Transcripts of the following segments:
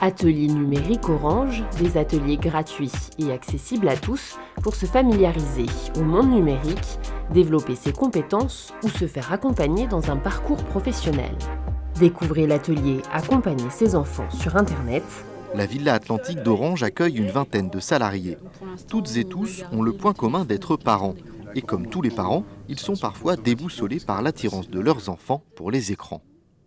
Atelier numérique Orange, des ateliers gratuits et accessibles à tous pour se familiariser au monde numérique, développer ses compétences ou se faire accompagner dans un parcours professionnel. Découvrez l'atelier Accompagner ses enfants sur Internet. La Villa Atlantique d'Orange accueille une vingtaine de salariés. Toutes et tous ont le point commun d'être parents. Et comme tous les parents, ils sont parfois déboussolés par l'attirance de leurs enfants pour les écrans.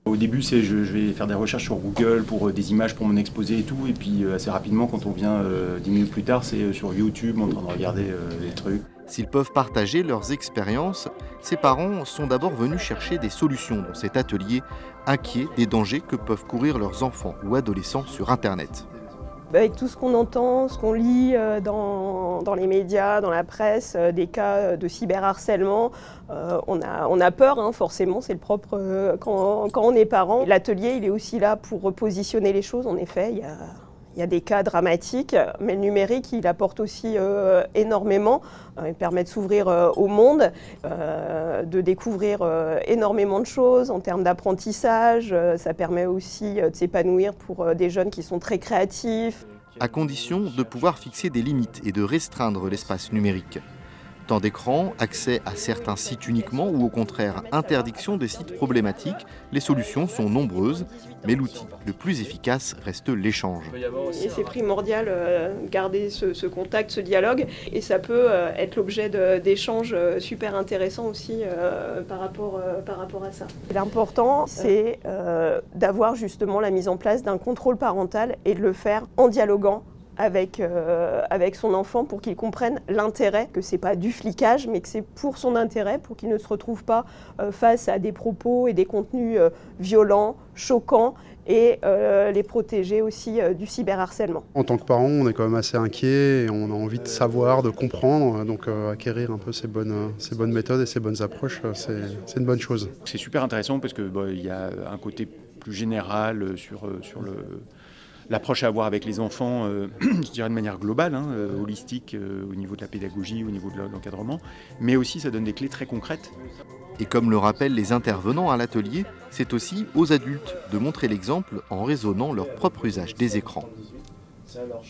Au début, je vais faire des recherches sur Google pour des images pour mon exposé et tout. Et puis assez rapidement, quand on vient 10 minutes plus tard, c'est sur YouTube en train de regarder les trucs. S'ils peuvent partager leurs expériences, ces parents sont d'abord venus chercher des solutions dans cet atelier, inquiets des dangers que peuvent courir leurs enfants ou adolescents sur Internet. Avec tout ce qu'on entend, ce qu'on lit dans les médias, dans la presse, des cas de cyberharcèlement, on a peur, forcément, c'est le propre quand on est parent. L'atelier, il est aussi là pour repositionner les choses, en effet. Il y a des cas dramatiques, mais le numérique, il apporte aussi énormément. Il permet de s'ouvrir au monde, de découvrir énormément de choses en termes d'apprentissage. Ça permet aussi de s'épanouir pour des jeunes qui sont très créatifs. À condition de pouvoir fixer des limites et de restreindre l'espace numérique. Temps d'écran, accès à certains sites uniquement ou au contraire interdiction des sites problématiques, les solutions sont nombreuses, mais l'outil le plus efficace reste l'échange. Et c'est primordial de garder ce contact, ce dialogue, et ça peut être l'objet d'échanges super intéressants aussi par rapport à ça. L'important, c'est d'avoir justement la mise en place d'un contrôle parental et de le faire en dialoguant avec son enfant pour qu'il comprenne l'intérêt, que c'est pas du flicage, mais que c'est pour son intérêt, pour qu'il ne se retrouve pas face à des propos et des contenus violents, choquants, et les protéger aussi du cyberharcèlement. En tant que parent, on est quand même assez inquiet et on a envie de savoir, de comprendre, donc acquérir un peu ces bonnes méthodes et ces bonnes approches, c'est une bonne chose. C'est super intéressant parce que il y a un côté plus général sur l'approche à avoir avec les enfants, je dirais de manière globale, holistique, au niveau de la pédagogie, au niveau de l'encadrement, mais aussi ça donne des clés très concrètes. Et comme le rappellent les intervenants à l'atelier, c'est aussi aux adultes de montrer l'exemple en raisonnant leur propre usage des écrans. Ça marche.